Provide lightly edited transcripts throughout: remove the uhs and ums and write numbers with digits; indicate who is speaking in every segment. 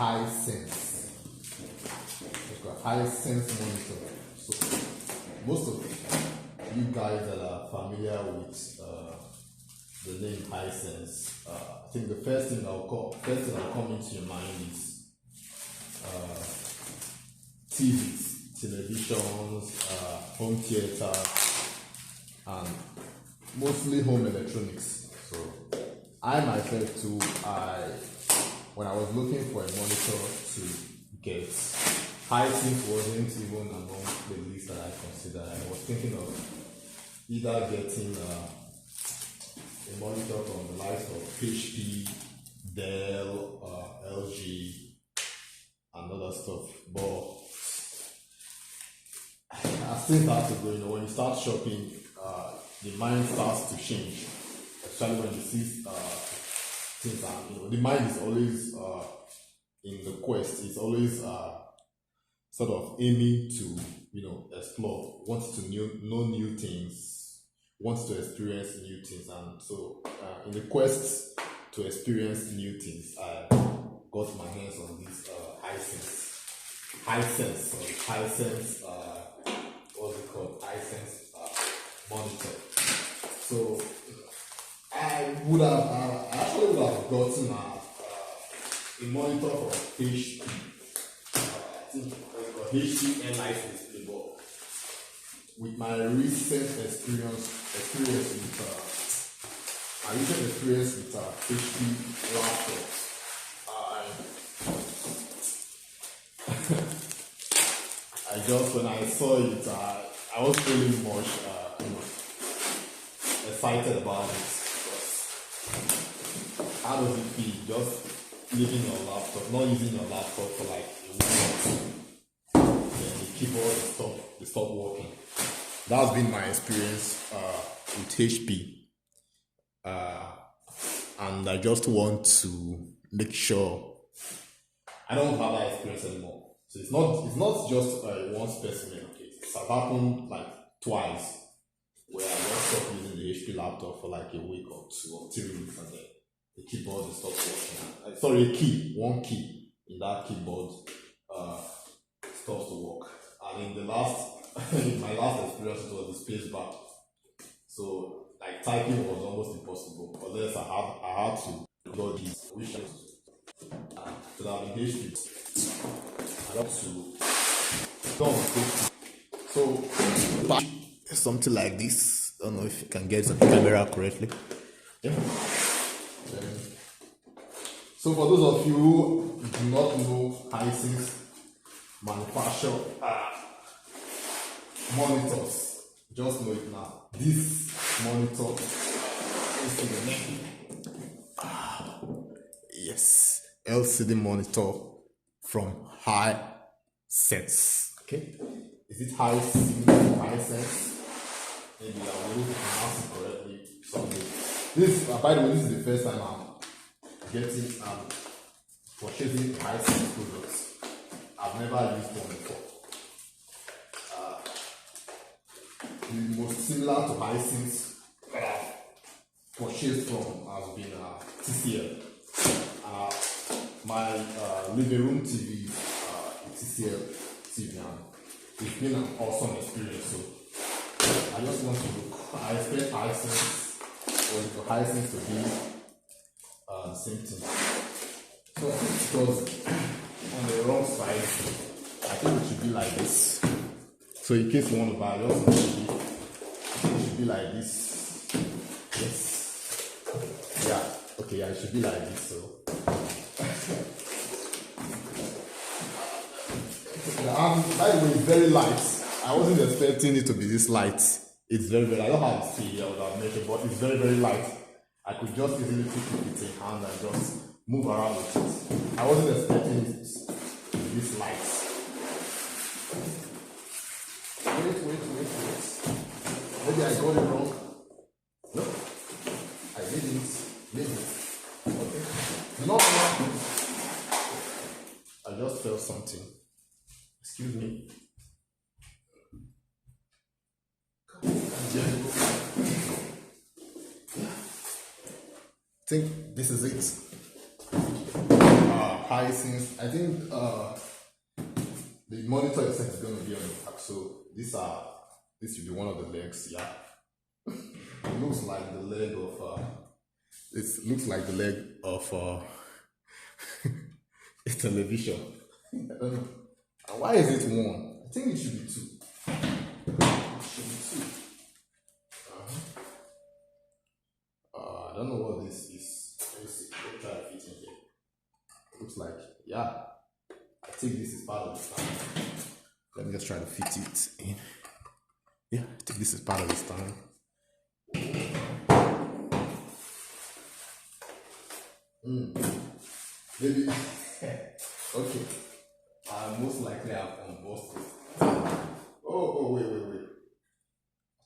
Speaker 1: Hisense. It's got Hisense monitor. So most of you guys that are familiar with the name Hisense, I think the first thing that will come into your mind is TVs, televisions, home theater, and mostly home electronics. So I myself too, when I was looking for a monitor to get, Hisense wasn't even among the list that I considered. I was thinking of either getting a monitor from the likes of HP, Dell, LG, and other stuff. But as things start to go, when you start shopping, the mind starts to change, especially when you see things that, the mind is always in the quest. It's always sort of aiming to, explore, wants to know new things, wants to experience new things. And so in the quest to experience new things, I got my hands on this Hisense, what's it called? Hisense monitor. So I actually would have gotten a monitor from HP. I think it's got HP n3f display, but with my recent experience with HP laptops, when I saw it, I was feeling much excited about it. Because how does it feel just leaving your laptop, not using your laptop for like a week, then the keyboard stop working? That's been my experience with HP, and I just want to make sure I don't have that experience anymore. So it's not just one specimen. Okay, it's happened like twice where I just stopped using the HP laptop for like a week or 2 or 3 weeks, and then the keyboard stops working. One key in that keyboard stops to work. And in my last experience, it was the space bar. So like typing was almost impossible. Unless I had to do these wishes. So that in HP, I have to so something like this. I don't know if you can get the camera correctly. Yeah. So for those of you who do not know Hisense manufacture monitors, just know it now. This monitor is the name. Yes, LCD monitor from Hisense. Okay, is it Hisense? Maybe I will pronounce it correctly someday. By the way, this is the first time I'm getting purchasing Hisense products. I've never used one before. The most similar to Hisense that I've purchased from has been TCL. My living room TV, TCL TV, and it's been an awesome experience. So I just want to look. I expect Hisense to be the same thing. So I think it was on the wrong side. I think it should be like this. So in case you want to buy it should be like this. Yes. Yeah. Okay. Yeah. It should be like this. So. By the way, it's very light. I wasn't expecting it to be this light. It's very, very light. I don't have a speed, I would have measured, but it's very, very light. I could just easily take it with a hand and just move around with it. I wasn't expecting it to be this light. Wait. Maybe I got it wrong. No, I didn't. Maybe. Okay. Not wrong. I just felt something. Excuse me. I think this is it. Hisense. I think the monitor itself is going to be on the back. So this should be one of the legs. Yeah, it looks like the leg of a television. I don't know. And why is it one? I think it should be two. It should be two. I don't know what this is. Let me see. Let me try to fit in here. Looks like, yeah. I think this is part of the stand. Let me just try to fit it in. Yeah, I think this is part of the stand. Maybe. Okay. Most likely I've unbossed it. Oh, wait. I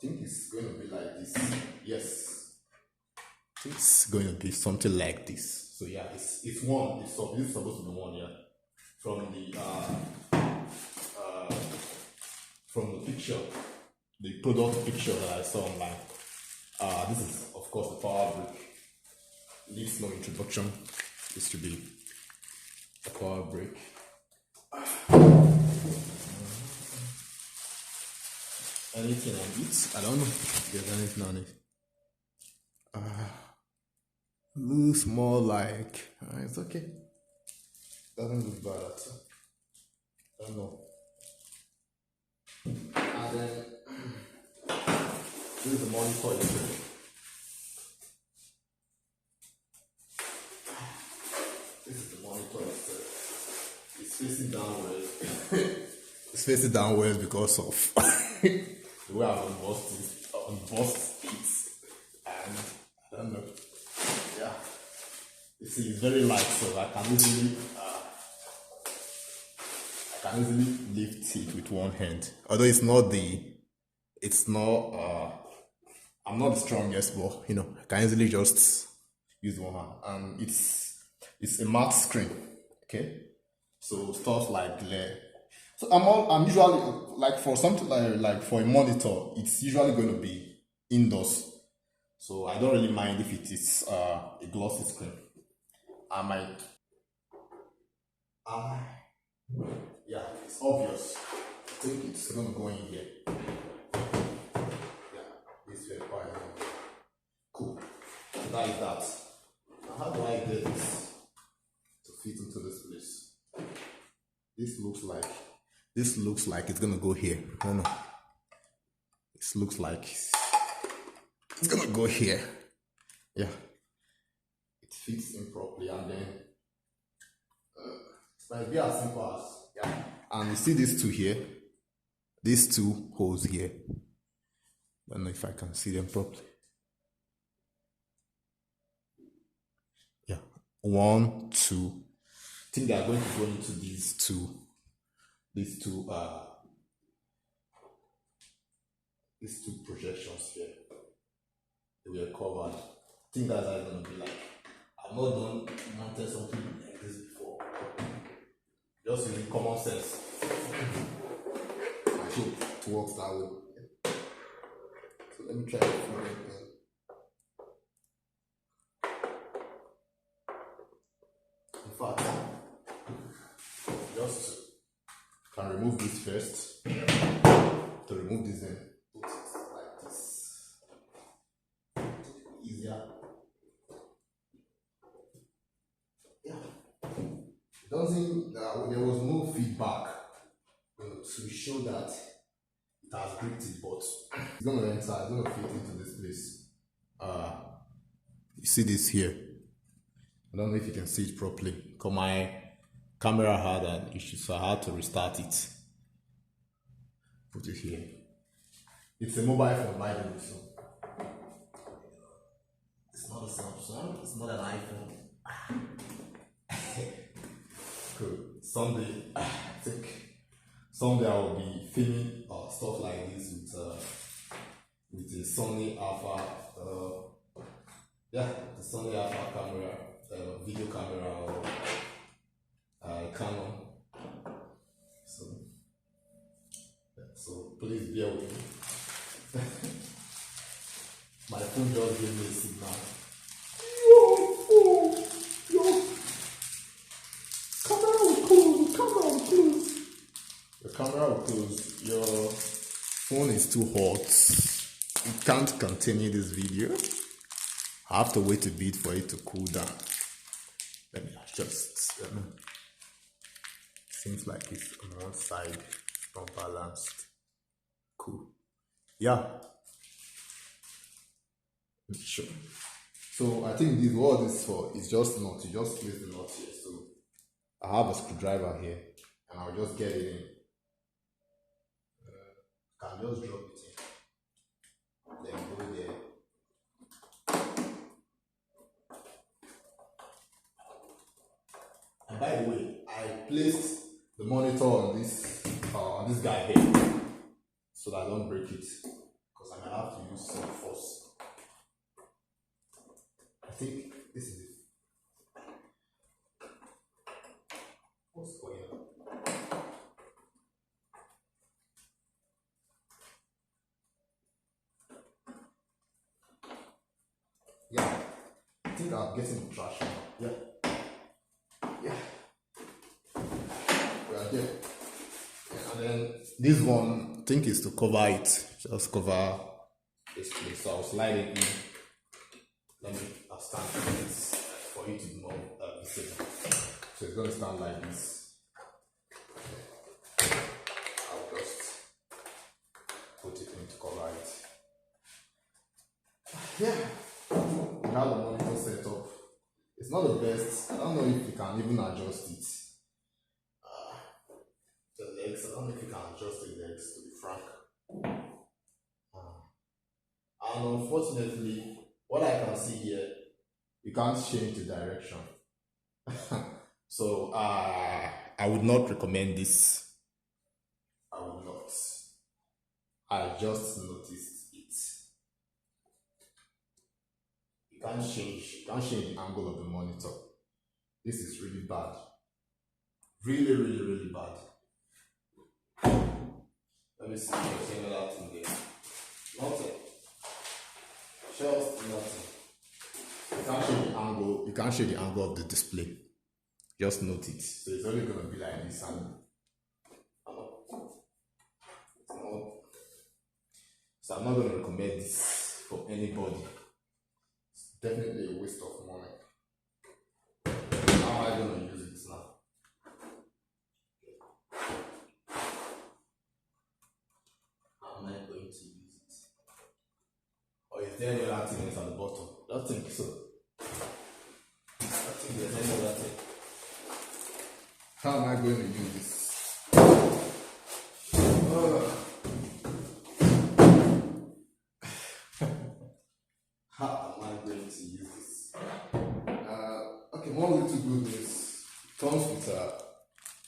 Speaker 1: think it's going to be like this. Yes. It's going to be something like this. So yeah, it's one. This is supposed to be one, yeah. From the picture, the product picture that I saw online. This is of course the power brick. Needs no introduction. This should be the power brick. Anything on it? I don't know if there's anything on it. Looks more like it's okay. Doesn't look bad at all. I don't know. And then this is the monitor itself. This is the monitor itself. It's facing downwards. It's facing downwards because of the way I've unbossed it, and I don't know. Yeah, you see, it's very light, so I can easily lift it with one hand. Although I'm not the strongest, but you know, I can easily just use one hand, and it's a matte screen. Okay, so stuff like glare. So I'm usually like for something like for a monitor, it's usually going to be indoors. So I don't really mind if it is a glossy screen. Yeah, it's obvious. I think it's going to go in here. Yeah, this way quite cool. So that is that. Now how do I get this to fit into this place? This looks like it's gonna go here. I don't know. This looks like it's gonna go here. Yeah, it fits in properly, and then it might be as simple as yeah. And you see these two here, these two holes here. I don't know if I can see them properly. Yeah, 1, 2. I think they are going to go into these two projections here. They were covered. I think that's how it's going to be like. I've not mounted something like this before. Just using common sense. I hope it works that way. So let me try to find it. In fact, just can remove this first. To remove this and put it like this. Easier. Yeah. It doesn't, there was no feedback to show that it has gripped it, but it's going to enter, it's going to fit into this place. You see this here? I don't know if you can see it properly because my camera had an issue, so I had to restart it. Put it here. It's a mobile phone, by the way, so it's not a Samsung, it's not an iPhone. Cool. Someday, I think someday I will be filming stuff like this with the Sony Alpha, the Sony Alpha camera, video camera, or Canon. So please bear with me. My phone just gave me a signal. because your phone is too hot. It can't continue this video. I have to wait a bit for it to cool down. Let me adjust. Seems like it's on one side, it's not balanced. Cool. Yeah. Sure. So I think this what this for is just nut. You just place the nut here. So I have a screwdriver here, and I'll just get it in. Can just drop it in. Then go there. And by the way, I placed the monitor on this guy here, so that I don't break it, because I might have to use some force. I think this is it. What's going on? Yeah, I think I'm getting the trash now. Yeah. Yeah. We are there. Yeah, and then this one, I think, is to cover it. Just cover this place. So I'll slide it in. Let me stand this for you to be more visible. So it's going to stand like this. I'll just put it in to cover it. Yeah. Now the monitor setup. It's not the best. I don't know if you can even adjust it. The legs, I don't know if you can adjust the legs, to be frank. And unfortunately, what I can see here, you can't change the direction. So I would not recommend this. I would not. I just noticed it. You can't change the angle of the monitor. This is really bad. Really, really, really bad. Let me see if there's any other thing there. Nothing. Just nothing. You can't change the angle. You can't change the angle of the display. Just note it. So it's only gonna be like this, and so I'm not gonna recommend this for anybody. It's definitely a waste of money. How am I gonna use it now? How am I going to use it? Or is there any other thing at the bottom? I don't think so. I think there's any other thing. How am I going to use this? How am I going to use this? Okay, one little good news. It comes with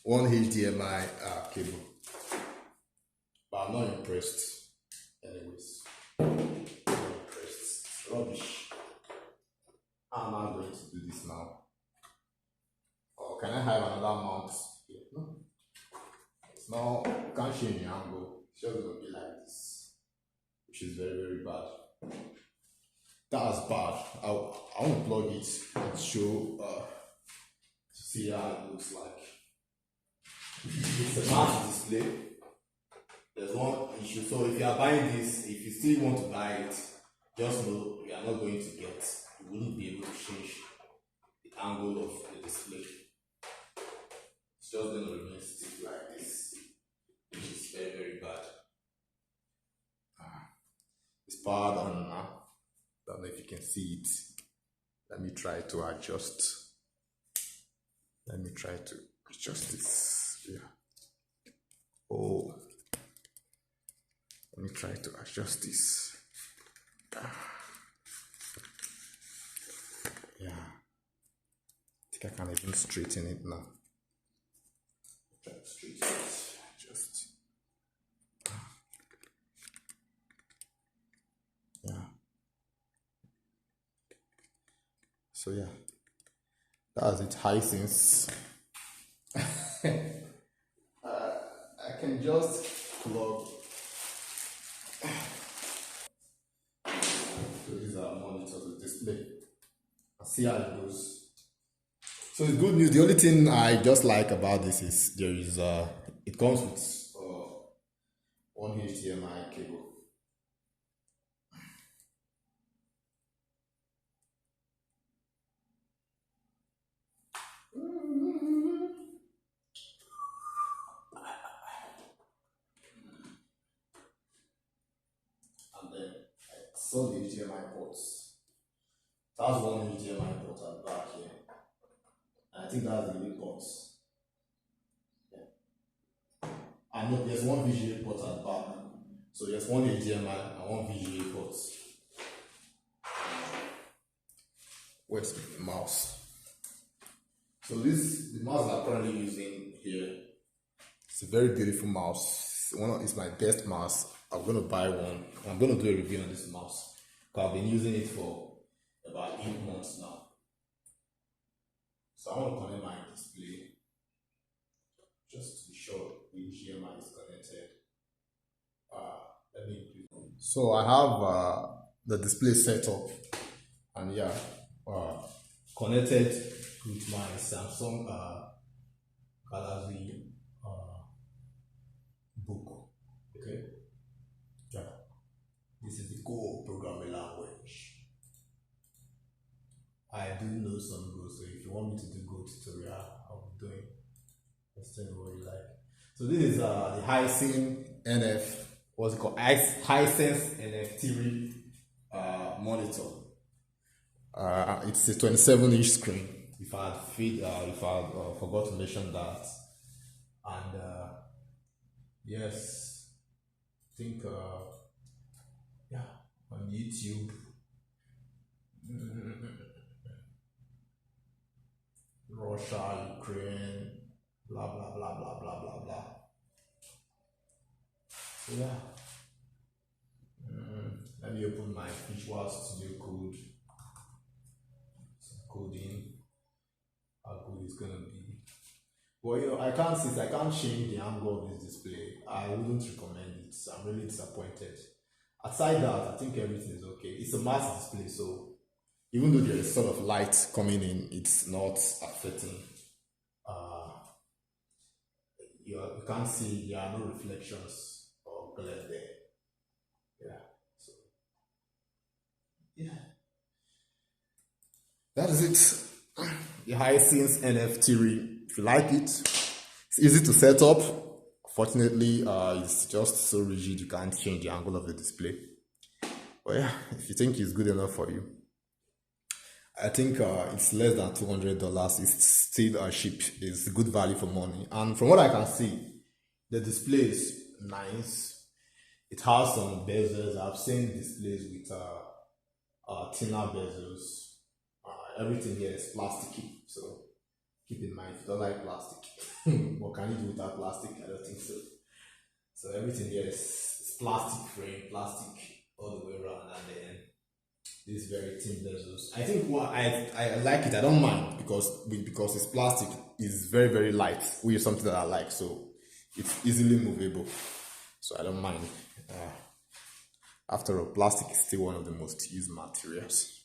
Speaker 1: one HDMI cable. But I'm not impressed. Anyways, I'm not impressed. It's rubbish. How am I going to do this now? Or can I have another mount here? No. It's not, you can't change the angle. It's just going to be like this, which is very, very bad. That's bad. I want to plug it and show, to see how it looks like. It's a mass display. There's one issue. So if you are buying this, if you still want to buy it, just know you are not going to get, you wouldn't be able to change the angle of the display. It's just going to remain stiff like this, which is very, very bad. It's powered on now. Don't know if you can see it. Let me try to adjust. Let me try to adjust this. Yeah. Oh. Let me try to adjust this. Yeah. I think I can even straighten it now. Try to straighten it. Just. Yeah. So yeah. That's it. Hisense. I can just plug. So these are monitors with display. I'll see how it goes. So it's good news. The only thing I just like about this is there is it comes with one HDMI cable. And then I saw the HDMI ports. That's one HDMI port at the back here. And I think that's the main ports. Yeah. And no, there's one VGA port at the back. So there's one HDMI and one VGA port. Where's the mouse? So the mouse that I'm currently using here, it's a very beautiful mouse. It's my best mouse. I'm gonna buy one. I'm gonna do a review on this mouse because I've been using it for about 8 months now. So I want to connect my display just to be sure the HDMI is connected. So I have the display set up, and yeah, connected with my Samsung Galaxy book. Okay, yeah, this is the Go programming language. I do know some Go, so if you want me to do Go tutorial, I'll be doing. Let's tell you what you like. So this is the Hisense NF. What's it called? Hisense NF3 monitor. It's a 27-inch screen. If I forgot to mention that, and yes, I think yeah, on YouTube. Russia, Ukraine, blah blah blah blah blah blah blah. So yeah. Let me open my Visual Studio Code. Some coding. How good it's gonna be. Well, you know, I can't change the angle of this display. I wouldn't recommend it. I'm really disappointed. Aside that, I think everything is okay. It's a mass display, so even though there is sort of light coming in, it's not affecting. You can't see, there are no reflections or glare there. Yeah. So yeah, that is it. The Hisense NF3. If you like it, it's easy to set up. Fortunately, it's just so rigid you can't change the angle of the display. But yeah, if you think it's good enough for you, I think it's less than $200. It's still cheap. It's good value for money. And from what I can see, the display is nice. It has some bezels. I've seen displays with thinner bezels. Everything here is plasticky, so keep in mind if you don't like plastic. What can you do without plastic? I don't think so. So everything here is plastic frame, plastic all the way around, and then these very thin bezels. I think what I like it. I don't mind because it's plastic. It's very very light, which is something that I like. So it's easily movable. So I don't mind. After all, plastic is still one of the most used materials.